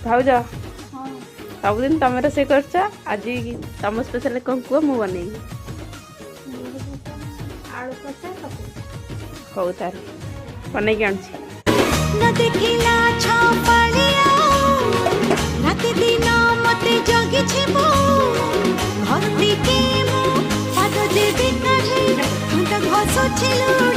भाउज हाँ सबुदिन तुम रोषे कर आज तुम स्पेशल कौन कुह मु बनैबी आलू कषा हौ तार बनैकी आनुची न देखिला छपालिया राति दिन मते जगी छिबो घरती के मो पाद देबी काढी घंटा घसो छिलु